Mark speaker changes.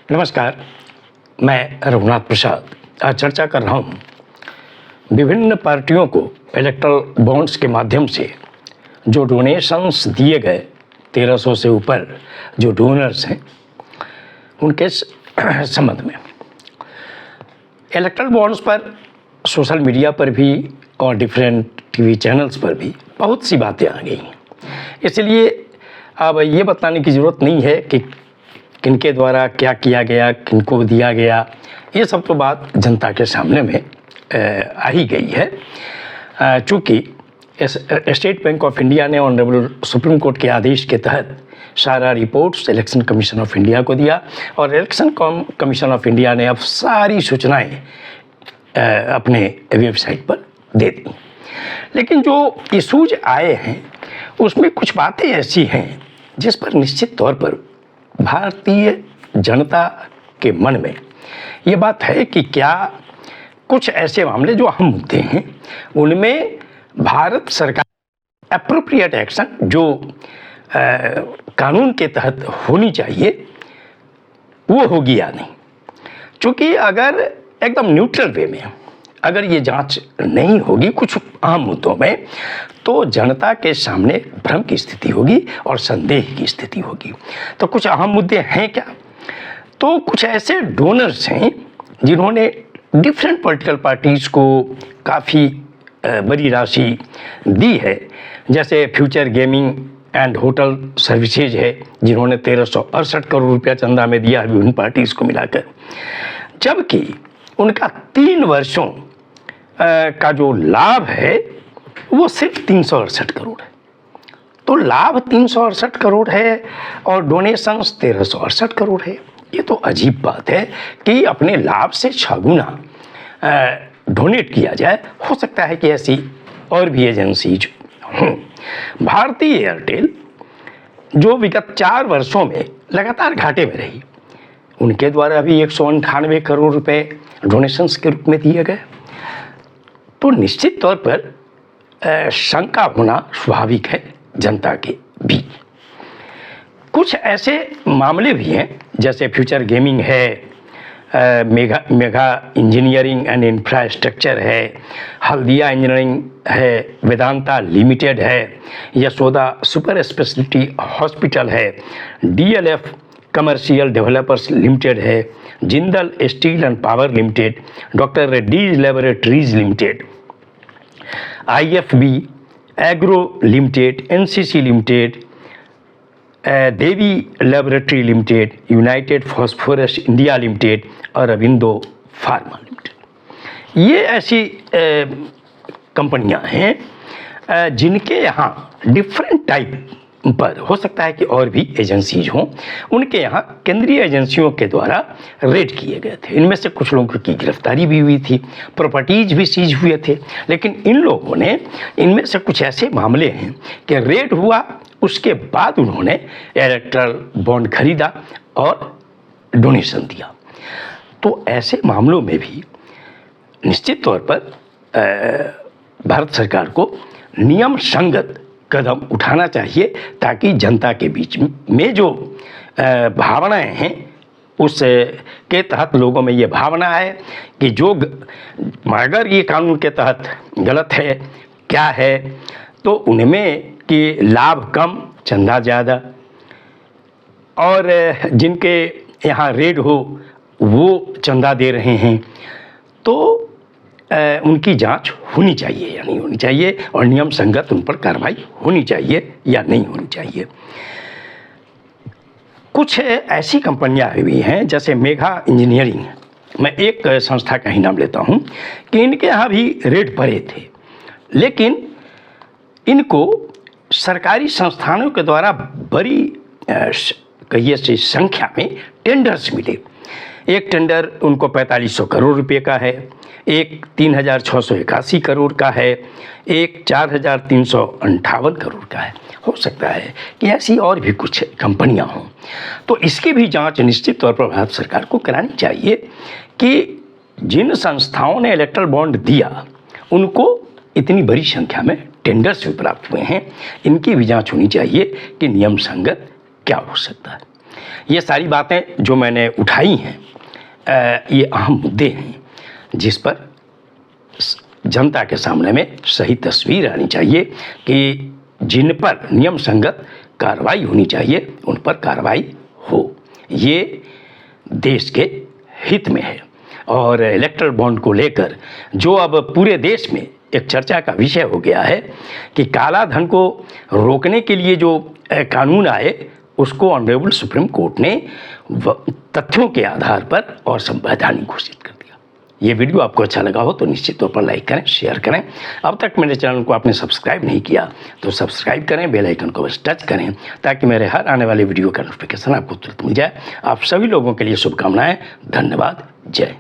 Speaker 1: नमस्कार, मैं रघुनाथ प्रसाद आज चर्चा कर रहा हूँ विभिन्न पार्टियों को इलेक्ट्रल बॉन्ड्स के माध्यम से जो डोनेशंस दिए गए 1300 से ऊपर जो डोनर्स हैं उनके संबंध में। इलेक्ट्रल बॉन्ड्स पर सोशल मीडिया पर भी और डिफरेंट टीवी चैनल्स पर भी बहुत सी बातें आ गई हैं, इसलिए अब ये बताने की ज़रूरत नहीं है कि किनके द्वारा क्या किया गया, किनको दिया गया, ये सब तो बात जनता के सामने में आ ही गई है। चूँकि स्टेट बैंक ऑफ इंडिया ने ऑनरेबल सुप्रीम कोर्ट के आदेश के तहत सारा reports election commission of India को दिया और इलेक्शन कमीशन ऑफ इंडिया ने अब सारी सूचनाएं अपने वेबसाइट पर दे दी। लेकिन जो इशूज आए हैं उसमें कुछ बातें ऐसी हैं जिस पर निश्चित तौर पर भारतीय जनता के मन में ये बात है कि क्या कुछ ऐसे मामले जो अहम मुद्दे हैं उनमें भारत सरकार एप्रोप्रिएट एक्शन जो कानून के तहत होनी चाहिए वो होगी या नहीं। क्योंकि अगर एकदम न्यूट्रल वे में अगर ये जांच नहीं होगी कुछ अहम मुद्दों में तो जनता के सामने भ्रम की स्थिति होगी और संदेह की स्थिति होगी। तो कुछ अहम मुद्दे हैं क्या? तो कुछ ऐसे डोनर्स हैं जिन्होंने डिफरेंट पॉलिटिकल पार्टीज़ को काफ़ी बड़ी राशि दी है, जैसे future gaming and hotel services है जिन्होंने 1368 करोड़ रुपया चंदा में दिया है विभिन्न पार्टीज़ को मिलाकर, जबकि उनका 3 वर्षों का जो लाभ है वो सिर्फ 368 करोड़ है। तो लाभ 368 करोड़ है और डोनेशंस 1368 करोड़ है। ये तो अजीब बात है कि अपने लाभ से 6 गुना डोनेट किया जाए। हो सकता है कि ऐसी और भी एजेंसीज हों। भारतीय एयरटेल जो विगत 4 वर्षों में लगातार घाटे में रही, उनके द्वारा भी 198 करोड़ रुपए डोनेशंस के रूप में दिए गए। तो निश्चित तौर पर शंका होना स्वाभाविक है जनता के बीच। कुछ ऐसे मामले भी हैं जैसे फ्यूचर गेमिंग है, मेगा इंजीनियरिंग एंड इंफ्रास्ट्रक्चर है, हल्दिया इंजीनियरिंग है, वेदांता लिमिटेड है, यशोदा सुपर स्पेशलिटी हॉस्पिटल है, DLF कमर्शियल डेवलपर्स लिमिटेड है, Jindal steel and power limited, doctor Reddy's laboratories limited, IFB agro limited, NCC limited, Devi laboratory limited, United phosphorus India limited और Aurobindo pharma limited. ये ऐसी कंपनियां हैं जिनके यहाँ डिफरेंट टाइप पर हो सकता है कि और भी एजेंसीज हों, उनके यहाँ केंद्रीय एजेंसियों के द्वारा रेड किए गए थे। इनमें से कुछ लोगों की गिरफ्तारी भी हुई थी, प्रॉपर्टीज भी सीज हुए थे। लेकिन इन लोगों ने इनमें से कुछ ऐसे मामले हैं कि रेड हुआ, उसके बाद उन्होंने इलेक्ट्रल बॉन्ड खरीदा और डोनेशन दिया। तो ऐसे मामलों में भी निश्चित तौर पर भारत सरकार को नियम संगत कदम उठाना चाहिए ताकि जनता के बीच में जो भावनाएं हैं उस के तहत लोगों में ये भावना है कि जो अगर ये कानून के तहत गलत है क्या है तो उनमें कि लाभ कम चंदा ज़्यादा और जिनके यहाँ रेड हो वो चंदा दे रहे हैं तो उनकी जांच होनी चाहिए या नहीं होनी चाहिए और नियम संगत उन पर कार्रवाई होनी चाहिए या नहीं होनी चाहिए। कुछ ऐसी कंपनियां भी हैं जैसे मेगा इंजीनियरिंग, मैं एक संस्था का ही नाम लेता हूं कि इनके यहाँ भी रेड पड़े थे, लेकिन इनको सरकारी संस्थानों के द्वारा बड़ी कहिए से संख्या में टेंडर्स मिले। एक टेंडर उनको 4500 करोड़ रुपए का है, एक 3681 करोड़ का है, एक 4358 करोड़ का है। हो सकता है कि ऐसी और भी कुछ कंपनियां हों, तो इसकी भी जांच निश्चित तौर पर भारत सरकार को करानी चाहिए कि जिन संस्थाओं ने इलेक्ट्रल बॉन्ड दिया उनको इतनी बड़ी संख्या में टेंडर्स भी प्राप्त हुए हैं, इनकी भी जांच होनी चाहिए कि नियम संगत क्या हो सकता है। ये सारी बातें जो मैंने उठाई हैं ये अहम मुद्दे हैं जिस पर जनता के सामने में सही तस्वीर आनी चाहिए कि जिन पर नियम संगत कार्रवाई होनी चाहिए उन पर कार्रवाई हो। ये देश के हित में है। और इलेक्टोरल बॉन्ड को लेकर जो अब पूरे देश में एक चर्चा का विषय हो गया है कि काला धन को रोकने के लिए जो कानून आए उसको ऑनरेबल सुप्रीम कोर्ट ने तथ्यों के आधार पर और संवैधानिक घोषित कर दिया। ये वीडियो आपको अच्छा लगा हो तो निश्चित तौर पर लाइक करें, शेयर करें। अब तक मेरे चैनल को आपने सब्सक्राइब नहीं किया तो सब्सक्राइब करें, बेल आइकन को बस टच करें ताकि मेरे हर आने वाले वीडियो का नोटिफिकेशन आपको तुरंत मिल जाए। आप सभी लोगों के लिए शुभकामनाएं। धन्यवाद। जय